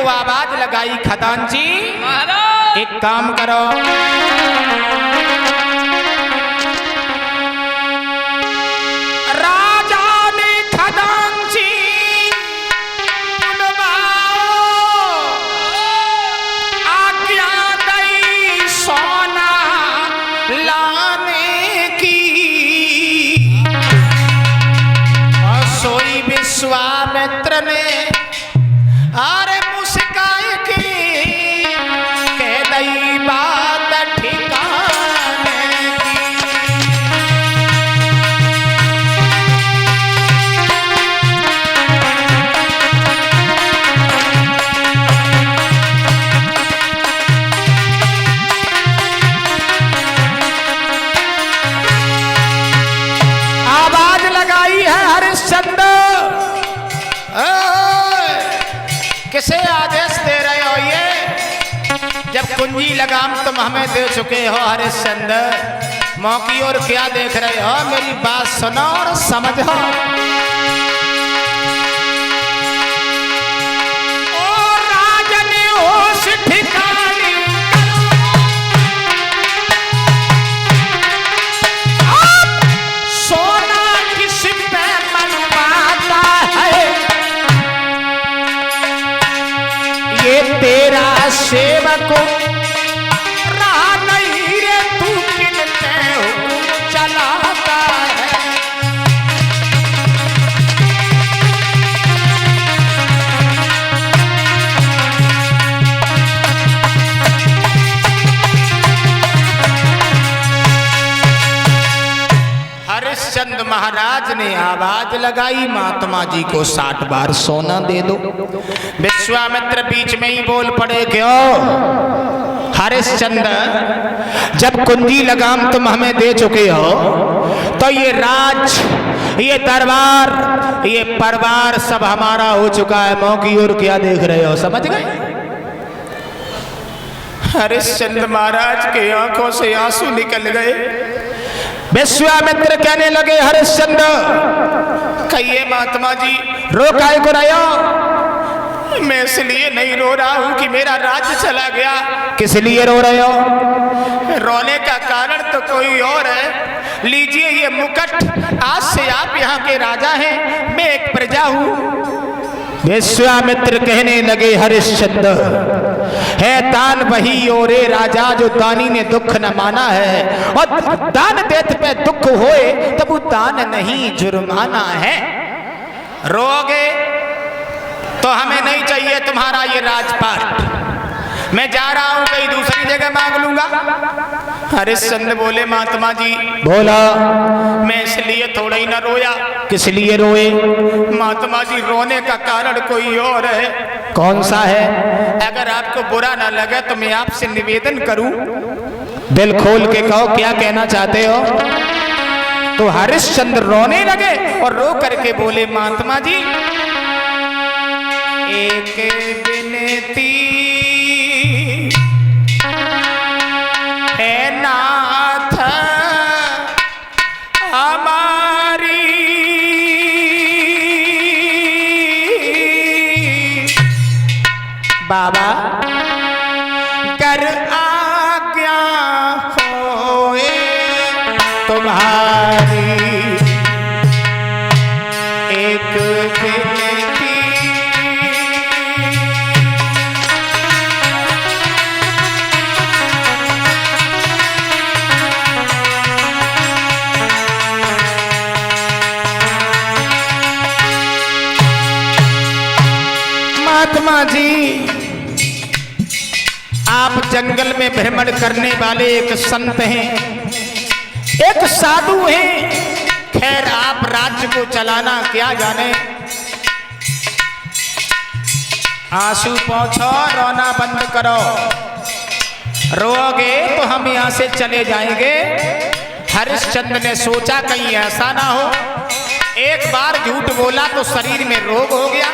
को आवाज लगाई खजांची, एक काम करो, राजा ने खजांची बुलवाओ, आज्ञा दी सोना लाने की। और सोई विश्वामित्र ने अरे मुस्काए की कह दई बात ठिकाने की। आवाज लगाई है हरिश्चंद्र, किसे आदेश दे रहे हो ये? जब कुंजी लगाम तुम हमें दे चुके हो हरिश्चंद्र, मौकी और क्या देख रहे हो? मेरी बात सुनो और समझो। ओ राजन होश ठिकाने, सोना किस पे मनवाता है, ये तेरा सेवक रहा नहीं रे, तू किनते हो चलाता है। हरिश्चंद्र महाराज ने आवाज लगाई, महात्मा जी को 60 बार सोना दे दो। विश्वामित्र बीच में ही बोल पड़े, क्यों हरिश्चंद्र, जब कुंजी लगाम तुम हमें दे चुके हो तो ये राज, ये दरबार, ये परिवार सब हमारा हो चुका है, मौकी और क्या देख रहे हो? समझ गए? हरिश्चंद्र महाराज के आंखों से आंसू निकल गए। विश्वामित्र कहने लगे, हरिश्चंद्र कहिए महात्मा जी, रो काहे को रहे हो? मैं इसलिए नहीं रो रहा हूं कि मेरा राज्य चला गया। किस लिए रो रहे हो? रोने का कारण तो कोई और है। लीजिए ये मुकुट, आज से आप यहाँ के राजा हैं, मैं एक प्रजा हूं। विश्वामित्र कहने लगे, हरिश्चंद्र है दान वही ओरे राजा, जो दानी ने दुख न माना है, और दान देते पे दुख होए तब वो दान नहीं जुर्माना है। रोगे तो हमें नहीं चाहिए तुम्हारा ये राजपाट, मैं जा रहा हूं कहीं दूसरी जगह मांग लूंगा। हरिश्चंद्र बोले, महात्मा जी बोला, मैं इसलिए थोड़ा ही ना रोया। किस लिए रोए? महात्मा जी रोने का कारण कोई और है। कौन सा है? अगर आपको बुरा ना लगे तो मैं आपसे निवेदन करूं। दिल खोल के कहो, क्या कहना चाहते हो? तो हरिश्चंद्र रोने लगे और रो करके बोले, महात्मा जी एक विनती है नाथ हमारी, बाबा कर आज्ञा होए तुम्हारी, एक विनती। महात्मा जी, आप जंगल में भ्रमण करने वाले एक संत हैं, एक साधु हैं। खैर आप राज्य को चलाना क्या जाने। आंसू पोंछो, रोना बंद करो। रोओगे तो हम यहां से चले जाएंगे। हरिश्चंद्र ने सोचा कहीं ऐसा ना हो, एक बार झूठ बोला तो शरीर में रोग हो गया,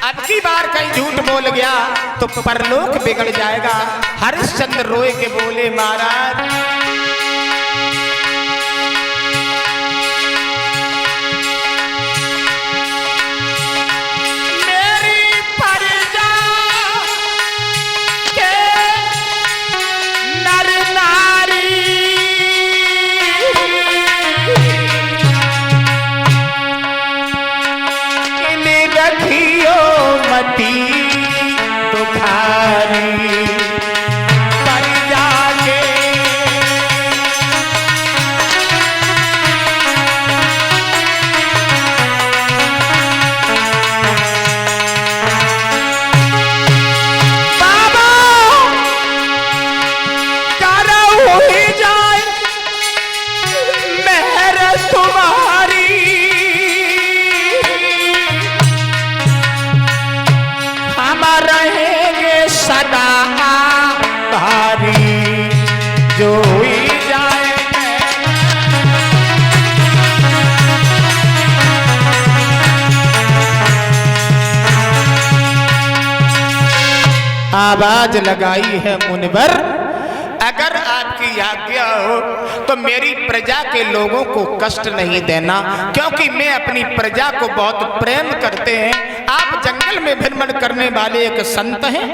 अब की बार कहीं झूठ बोल गया तो परलोक बिगड़ जाएगा। हरिश्चंद्र रोए के बोले, महाराज मेरी प्रजा सदा भारी जो ही जाए। आवाज लगाई है मुनवर, अगर आपकी आज्ञा हो तो मेरी प्रजा के लोगों को कष्ट नहीं देना, क्योंकि मैं अपनी प्रजा को बहुत प्रेम करते हैं। आप जंगल में भ्रमण करने वाले एक संत हैं।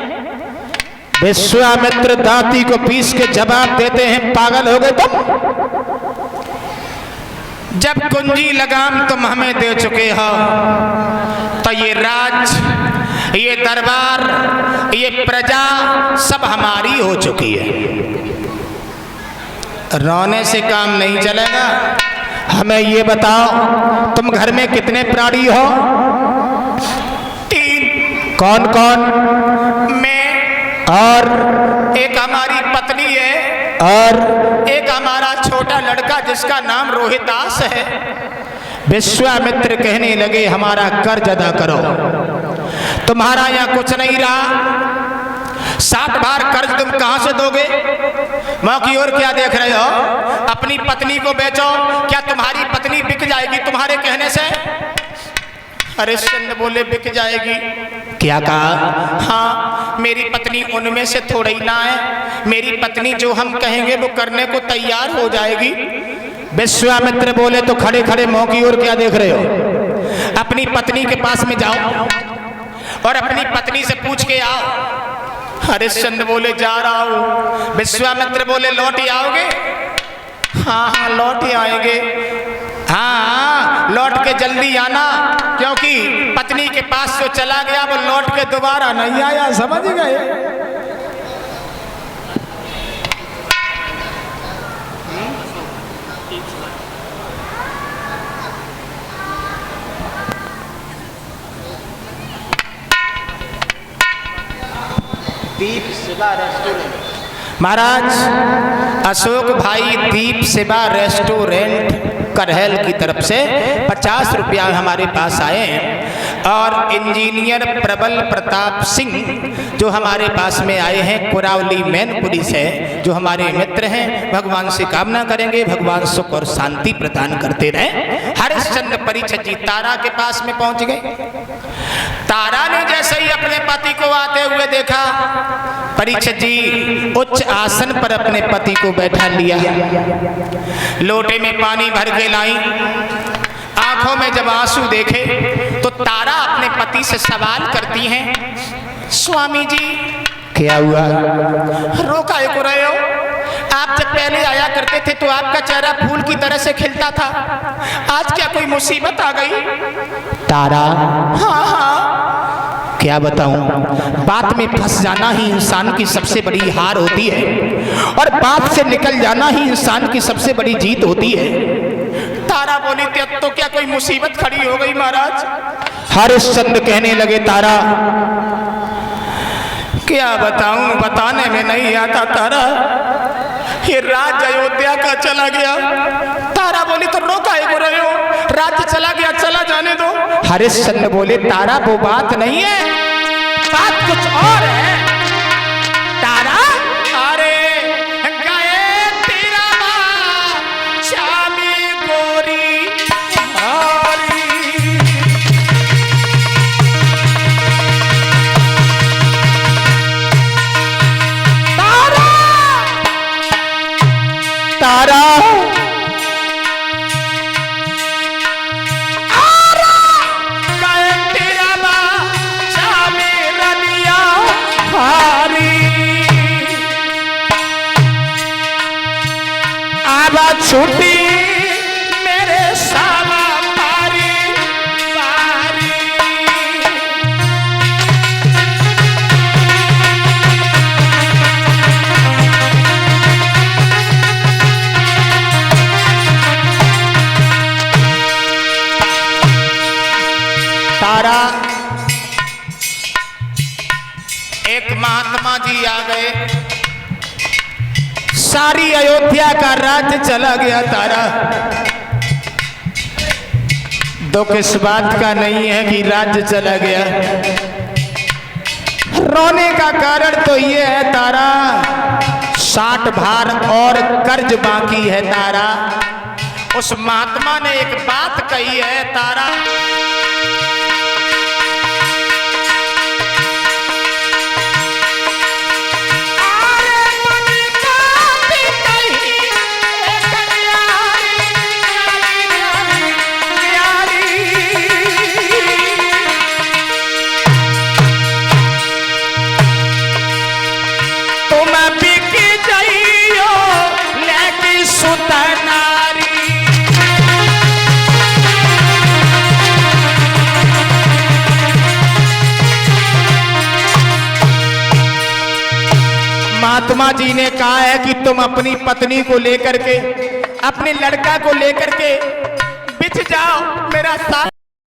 विश्वामित्र दांती को पीस के जवाब देते हैं, पागल हो गए तुम? जब कुंजी लगाम तुम हमें दे चुके हो तो ये राज, ये दरबार, ये प्रजा सब हमारी हो चुकी है। रोने से काम नहीं चलेगा। हमें ये बताओ, तुम घर में कितने प्राणी हो? 3। कौन कौन? मैं, और एक हमारी पत्नी है, और एक हमारा छोटा लड़का जिसका नाम रोहिदास है। विश्वामित्र कहने लगे, हमारा कर्ज अदा करो। तुम्हारा यहाँ कुछ नहीं रहा, 7 बार कर्ज तुम कहां से दोगे? मां की ओर क्या देख रहे हो? अपनी पत्नी को बेचो, क्या तुम्हारी पत्नी बिक जाएगी तुम्हारे कहने से? हरिश्चंद्र बोले, बिक जाएगी? क्या कहा? हाँ, मेरी पत्नी उनमें से थोड़ी ना है। मेरी पत्नी जो हम कहेंगे वो करने को तैयार हो जाएगी। विश्वामित्र बोले, तो खड़े खड़े मुंह की ओर क्या देख रहे हो? अपनी पत्नी के पास में जाओ और अपनी पत्नी से पूछ के आओ। हरिश्चंद्र बोले, जा रहा हूं। विश्वामित्र बोले, लौट ही आओगे? हाँ हाँ, लौट ही आएंगे। हाँ, लौट के जल्दी आना, क्योंकि पत्नी के पास जो चला गया वो लौट के दोबारा नहीं आया। समझ गए? दीप सेवा रेस्टोरेंट महाराज, अशोक भाई दीप सेवा रेस्टोरेंट करहल की तरफ से 50 रुपया हमारे पास आए हैं। और इंजीनियर प्रबल प्रताप सिंह जो हमारे पास में आए हैं, कुरावली मैनपुरी से, जो हमारे मित्र हैं। भगवान से कामना करेंगे भगवान सुख और शांति प्रदान करते रहे। हरिश्चंद्र परीक्षित जी तारा के पास में पहुंच गए। तारा ने जैसे ही अपने पति को आते हुए देखा, परीक्षित जी उच्च आसन पर अपने पति को बैठा लिया, लोटे में पानी भर के लाई। आंखों में जब आंसू देखे तो तारा अपने पति से सवाल करती हैं, स्वामी जी क्या हुआ? रो काहे को रहे हो? आप जब पहले आया करते थे तो आपका चेहरा फूल की तरह से खिलता था, आज क्या कोई मुसीबत आ गई? तारा, हाँ हाँ, क्या बताऊं, बात में फंस जाना ही इंसान की सबसे बड़ी हार होती है, और बात से निकल जाना ही इंसान की सबसे बड़ी जीत होती है। तारा बोली, तो क्या कोई मुसीबत खड़ी हो गई महाराज? हरिश्चंद्र कहने लगे, तारा क्या बताऊं, बताने में नहीं आता तारा, ये राज्य अयोध्या का चला गया। तारा बोली, तो रो काहे को रहे हो? राज्य चला गया, चला जाने दो। हरिश्चंद्र बोले, तारा वो बात नहीं है, बात कुछ और है। तारा, अरे गए तेरा श्यामी गोरी हरी। तारा, तारा छुट्टी मेरे सामा पारी पारी। तारा, एक महात्मा जी आ गए, सारी अयोध्या का राज्य चला गया। तारा, दुख इस बात का नहीं है कि राज्य चला गया, रोने का कारण तो ये है तारा, 60 भार और कर्ज बाकी है तारा। उस महात्मा ने एक बात कही है तारा, महात्मा जी ने कहा है कि तुम अपनी पत्नी को लेकर के, अपने लड़का को लेकर के बिछ जाओ, मेरा साथ